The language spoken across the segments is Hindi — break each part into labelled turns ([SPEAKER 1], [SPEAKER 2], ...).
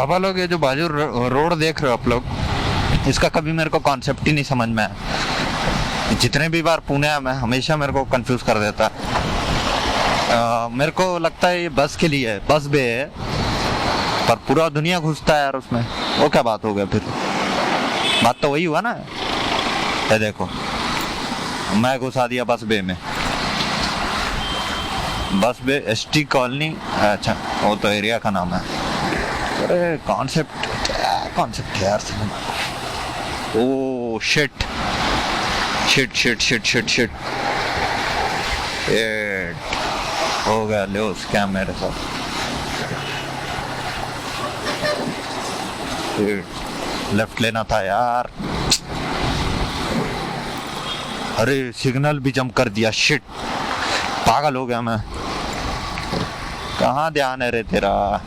[SPEAKER 1] बाबा लोग, ये जो बाजू रोड देख रहे हो आप लोग, इसका कभी मेरे को कॉन्सेप्ट ही नहीं समझ में आया। जितने भी बार पुणे आया मैं, हमेशा मेरे को कंफ्यूज कर देता है। मेरे को लगता है ये बस के लिए है, बस बे है, पर पूरा दुनिया घुसता है यार उसमें। वो क्या बात हो गया फिर? बात तो वही हुआ ना। ये देखो, मैं घुसा दिया बस बे में। बस बे एसटी कॉलोनी, अच्छा वो तो एरिया का नाम है। अरे कॉन्सेप्ट, क्या कॉन्सेप्ट है यार? Oh shit shit shit shit shit shit, हो गया लो स्कैम मेरे साथ। लेफ्ट लेना था यार। अरे सिग्नल भी जंप कर दिया, शिट, पागल हो गया मैं। कहाँ ध्यान है रे तेरा?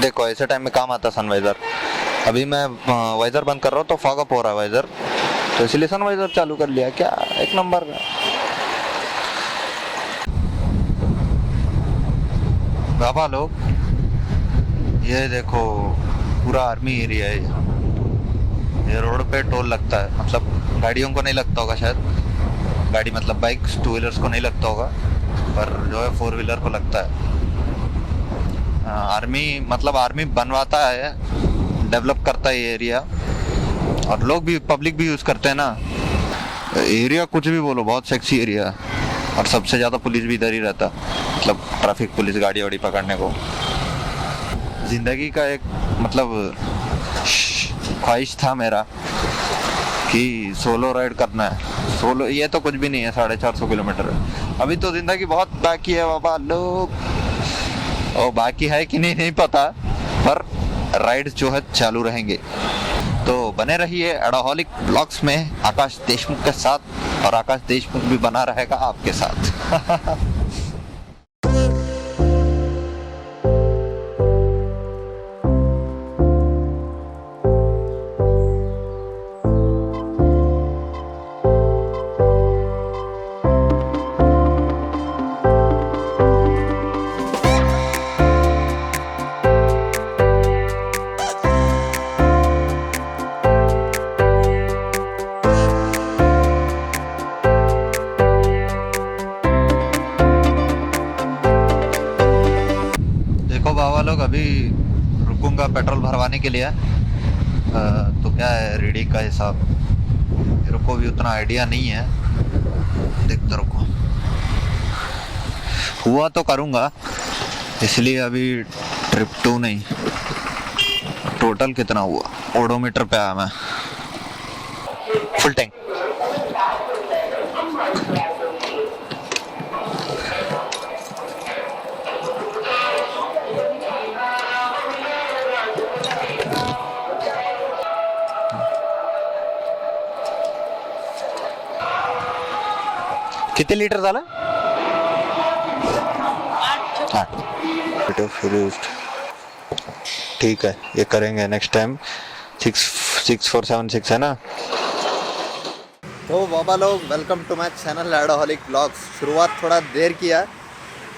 [SPEAKER 1] देखो ऐसे टाइम में काम आता सनवाइजर। अभी मैं वाइजर बंद कर रहा हूँ तो फॉग अप हो रहा है वाइजर, तो इसलिए सनवाइजर चालू कर लिया। क्या एक नंबर का। बाबा लोग, ये देखो पूरा आर्मी एरिया है। ये रोड पे टोल लगता है, मतलब गाड़ियों को नहीं लगता होगा शायद। गाड़ी मतलब बाइक्स, टू व्हीलर्स को नहीं लगता होगा, पर जो है फोर व्हीलर को लगता है। आर्मी मतलब आर्मी बनवाता है, डेवलप करता है ये एरिया, और लोग भी, पब्लिक भी यूज़ करते हैं ना। एरिया कुछ भी बोलो, बहुत सेक्सी एरिया है, और सबसे ज़्यादा पुलिस भी इधर ही रहता, मतलब ट्रैफिक पुलिस गाड़ी वाड़ी पकड़ने को। ज़िंदगी का एक मतलब ख्वाहिश था मेरा कि सोलो राइड करना है। सोलो ये तो कुछ भी नहीं है, 450 किलोमीटर है। अभी तो ज़िंदगी बहुत बाकी है बाबा लोग। और बाकी है कि नहीं पता, पर राइड्स जो है चालू रहेंगे। तो बने रहिए एडोहॉलिक ब्लॉग्स में आकाश देशमुख के साथ, और आकाश देशमुख भी बना रहेगा आपके साथ। बाबा लोग, अभी रुकूंगा पेट्रोल भरवाने के लिए। तो क्या है रेडी का हिसाब, मेरे को भी उतना आइडिया नहीं है, देखते रुको। हुआ तो करूँगा, इसलिए अभी ट्रिप 2 नहीं। टोटल कितना हुआ, ओडोमीटर पे आया मैं, फुल टैंक। किती लीटर झालं? 8। ठीक है, ये करेंगे नेक्स्ट टाइम। 6476 है ना। तो बाबा लोग, welcome to my channel Adoholic blogs. शुरुआत थोड़ा देर किया,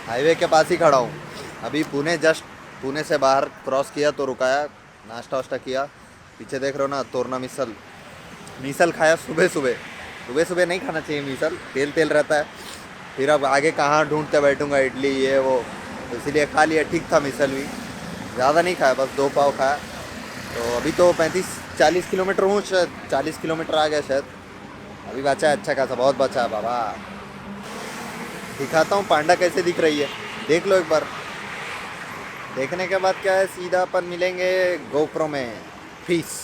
[SPEAKER 1] हाईवे के पास ही खड़ा हूँ अभी। पुणे से बाहर क्रॉस किया तो रुकाया, नाश्ता वाश्ता किया। पीछे देख रहे हो ना, तोरना मिसल खाया। सुबह नहीं खाना चाहिए मिसल, तेल रहता है। फिर अब आगे कहाँ ढूंढते बैठूंगा इडली ये वो, तो इसीलिए खा लिया। ठीक था मिसल भी, ज़्यादा नहीं खाया, बस 2 पाव खाया। तो अभी तो 35-40 किलोमीटर हूँ, शायद 40 किलोमीटर आ गया शायद। अभी बचा है अच्छा खासा, बहुत बचा है बाबा। दिखाता हूँ पांडा कैसे दिख रही है, देख लो एक बार। देखने के बाद क्या है, सीधा अपन मिलेंगे गोप्रो में। पीस।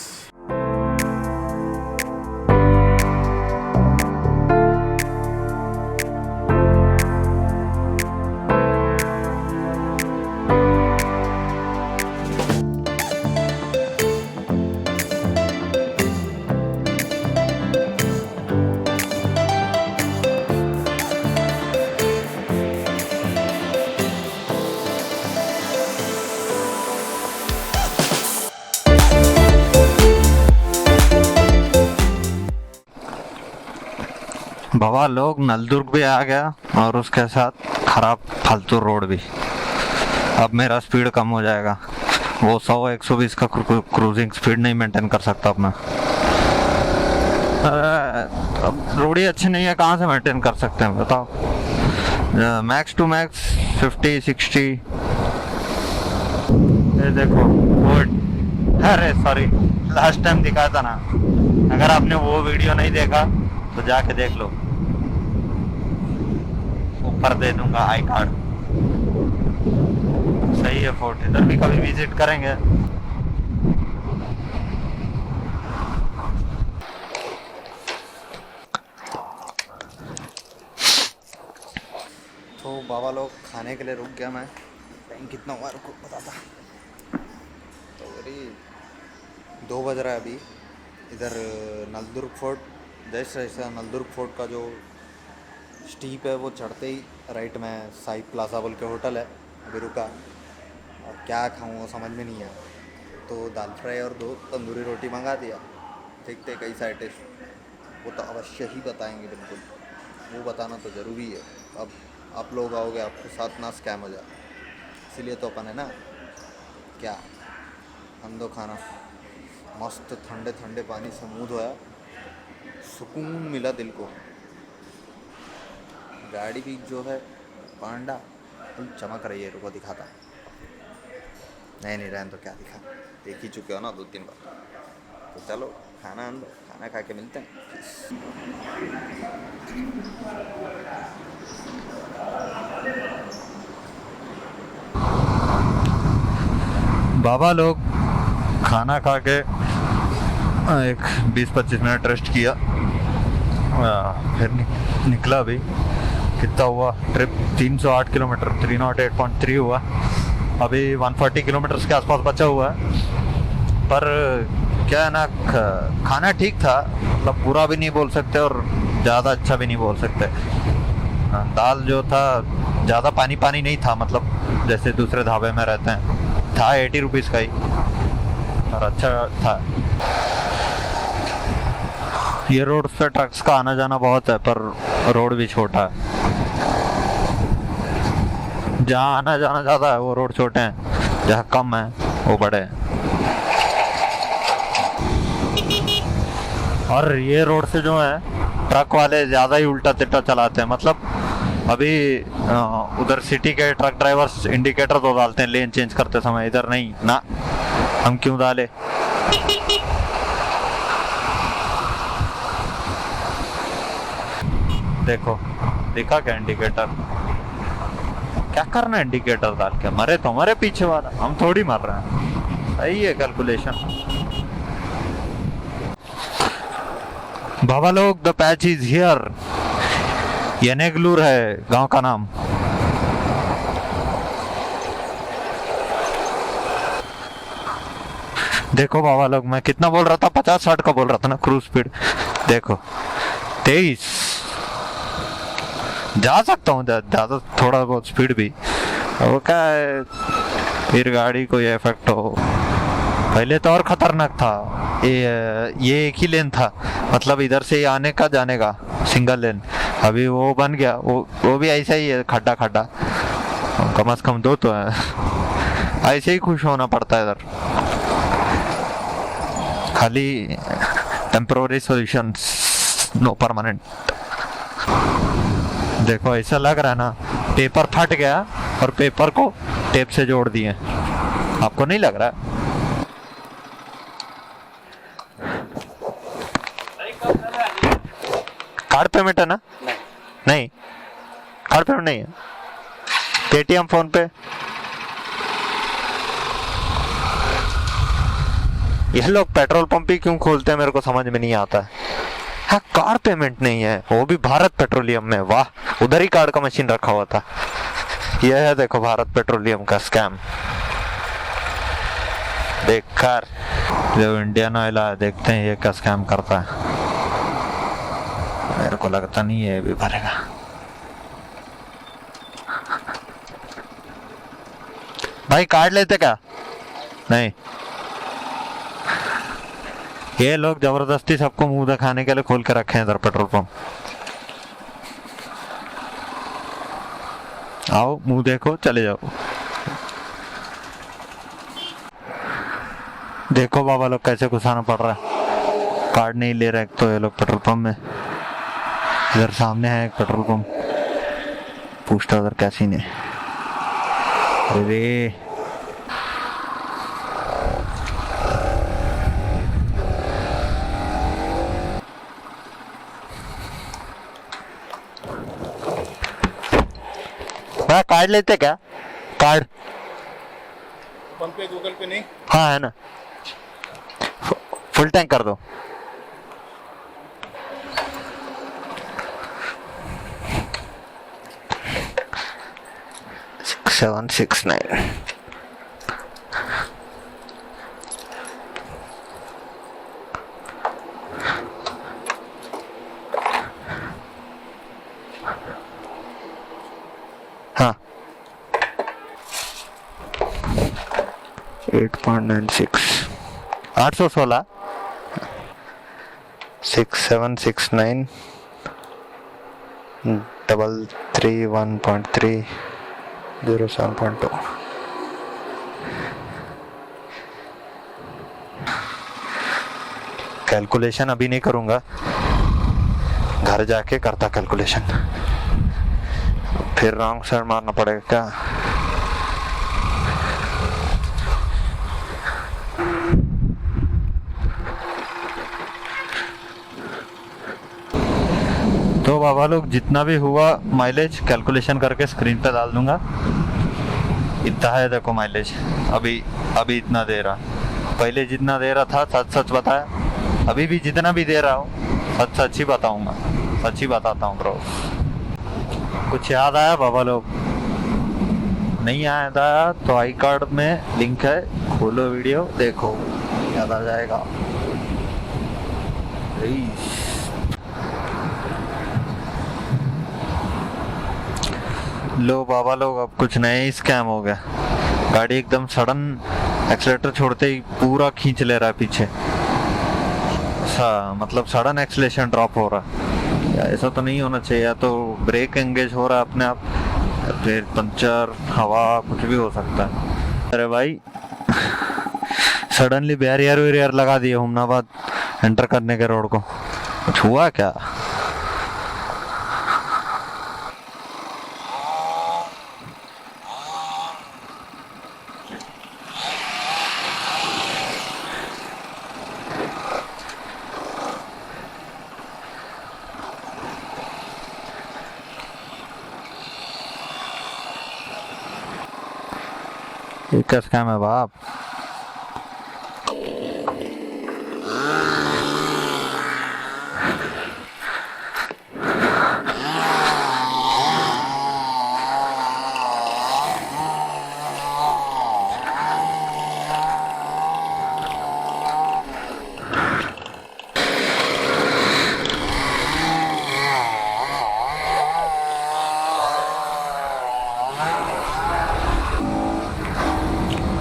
[SPEAKER 1] बाबा लोग, नलदुर्ग भी आ गया, और उसके साथ खराब फालतू रोड भी। अब मेरा स्पीड कम हो जाएगा, वो 100-120 का क्रूजिंग स्पीड नहीं मेंटेन कर सकता अपना। अब रोड ही अच्छी नहीं है, कहाँ से मेंटेन कर सकते हैं बताओ। Max to max 50-60। ये देखो फोर्ड, अरे सॉरी, लास्ट टाइम दिखाया था ना, अगर आपने वो वीडियो नहीं देखा तो जाके देख लो, ऊपर दे दूंगा आई कार्ड। सही है फोर्ट, इधर भी कभी विजिट करेंगे। तो बाबा लोग खाने के लिए रुक गया मैं। टाइम कितना हुआ रुको बताता। तो अरे 2 बज रहा है अभी। इधर नलदुर्ग फोर्ट, जैसे जैसे नलदुर्ग फोर्ट का जो स्टीप है वो चढ़ते ही राइट में साई प्लाजा बोल के होटल है, अभी रुका। और क्या खाऊँ वो समझ में नहीं आया, तो दाल फ्राई और 2 तंदूरी रोटी मंगा दिया। देखते कैसा है टेस्ट, वो तो अवश्य ही बताएंगे बिल्कुल, वो बताना तो ज़रूरी है। अब आप लोग आओगे, आपके साथ ना स्कैम हो जाए, इसीलिए तो अपन है ना। क्या हम दो खाना मस्त, ठंडे ठंडे पानी से मुँह धोया, सुकून मिला दिल को। गाड़ी भी जो है पांडा फुल चमक रही है, रुको दिखाता। नहीं रहने तो क्या दिखा, देख ही चुके हो ना 2-3 बार। तो चलो खाना आन दो, खाना खा के मिलते हैं। बाबा लोग खाना खा के एक 20-25 मिनट रेस्ट किया, फिर निकला। भी कितना हुआ ट्रिप, 308 किलोमीटर, 308.3 हुआ। अभी 140 किलोमीटर के आसपास बचा हुआ है। पर क्या है ना, खाना ठीक था, मतलब बुरा भी नहीं बोल सकते और ज़्यादा अच्छा भी नहीं बोल सकते। दाल जो था ज़्यादा पानी पानी नहीं था, मतलब जैसे दूसरे ढाबे में रहते हैं, था 80 रुपीज़ का ही और अच्छा था। ये रोड पे ट्रक्स का आना जाना बहुत है, पर रोड भी छोटा है। जहाँ आना जाना ज़्यादा है वो रोड छोटे हैं, जहाँ कम है वो बड़े हैं। और ये रोड से जो है ट्रक वाले ज़्यादा ही उल्टा तिल्टा चलाते हैं। मतलब अभी उधर सिटी के ट्रक ड्राइवर्स इंडिकेटर तो डालते हैं लेन चेंज करते समय, इधर नहीं ना। हम क्यों डाले? देखो दिखा क्या इंडिकेटर? क्या करना है इंडिकेटर डाल के? मरे तो हमारे पीछे वाला, हम थोड़ी मर रहे हैं। सही है कैलकुलेशन। बाबा लोग द पैच इज हियर। येनेगलूर है गांव का नाम। देखो बाबा लोग, मैं कितना बोल रहा था, 50-60 का बोल रहा था ना क्रूज स्पीड। देखो 23 जा सकता हूँ ज़्यादा, थोड़ा बहुत स्पीड भी। वो क्या है, फिर गाड़ी को ये इफेक्ट हो। पहले तो और खतरनाक था, ये एक ही लेन था, मतलब इधर से आने का जाने का सिंगल लेन। अभी वो बन गया, वो भी ऐसा ही है, खड्डा खड्डा। कम से कम 2 तो है। ऐसे ही खुश होना पड़ता है इधर, खाली टेम्पोररी सॉल्यूशंस, नो परमानेंट। देखो ऐसा लग रहा है ना पेपर फट गया और पेपर को टेप से जोड़ दिए, आपको नहीं लग रहा? कार्ड पेमेंट है ना? नहीं कार्ड पेमेंट नहीं है, पेटीएम फोन पे। ये लोग पेट्रोल पंप ही क्यों खोलते हैं मेरे को समझ में नहीं आता है। हाँ कार्ड पेमेंट नहीं है, वो भी भारत पेट्रोलियम में। वाह, उधर ही कार्ड का मशीन रखा हुआ था। यह है देखो भारत पेट्रोलियम का स्कैम। बेकार, जो इंडियन ऑयल है, देखते हैं ये क्या स्कैम करता है। मेरे को लगता नहीं है ये भी भरेगा। भाई कार्ड लेते क्या? नहीं, ये लोग जबरदस्ती सबको मुंह दिखाने के लिए खोल के रखे हैं इधर पेट्रोल पंप। आओ, मुंह देखो, चले जाओ। देखो बाबा लोग कैसे घुसाना पड़ रहा है, कार्ड नहीं ले रहे तो ये लोग पेट्रोल पंप में। इधर सामने है एक पेट्रोल पंप, पूछता उधर क्या सीन है। अरे भाई कार्ड लेते क्या? कार्ड
[SPEAKER 2] फोन पे गूगल पे नहीं।
[SPEAKER 1] हाँ है ना, फुल टैंक कर दो। Seven six nine. हाँ 8.96 816 6769 331.3 07.2। कैलकुलेशन अभी नहीं करूंगा, घर जाके करता कैलकुलेशन, फिर रॉन्ग साइड मारना पड़ेगा क्या? तो बाबा लोग जितना भी हुआ माइलेज कैलकुलेशन करके स्क्रीन पे डाल दूंगा। इतना है देखो माइलेज, अभी इतना दे रहा, पहले जितना दे रहा था सच सच बताया, अभी भी जितना भी दे रहा हूँ सच सच ही बताऊंगा, सच ही बताता हूँ ब्रो। कुछ याद आया बाबा लोग? नहीं याद आया तो आई कार्ड में लिंक है, खोलो वीडियो देखो, याद आ जाएगा। लो बाबा लोग, अब कुछ नया ही स्कैम हो गया। गाड़ी एकदम सडन एक्सीलेटर छोड़ते ही पूरा खींच ले रहा है पीछे, मतलब सडन एक्सीलेशन ड्रॉप हो रहा। या ऐसा तो नहीं होना चाहिए, या तो ब्रेक एंगेज हो रहा है अपने आप, फिर पंचर, हवा, कुछ भी हो सकता है। अरे भाई सडनली बैरियर वैरियर लगा दिए हुमनाबाद एंटर करने के रोड को, कुछ हुआ क्या? ये क्या स्कैम है बाप?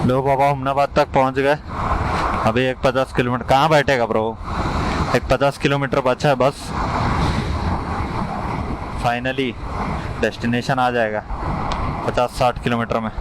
[SPEAKER 1] लो बाबा हुमनाबाद तक पहुंच गए। अभी एक 50 किलोमीटर कहाँ बैठेगा ब्रो, एक 50 किलोमीटर बचा है बस, फाइनली डेस्टिनेशन आ जाएगा 50-60 किलोमीटर में।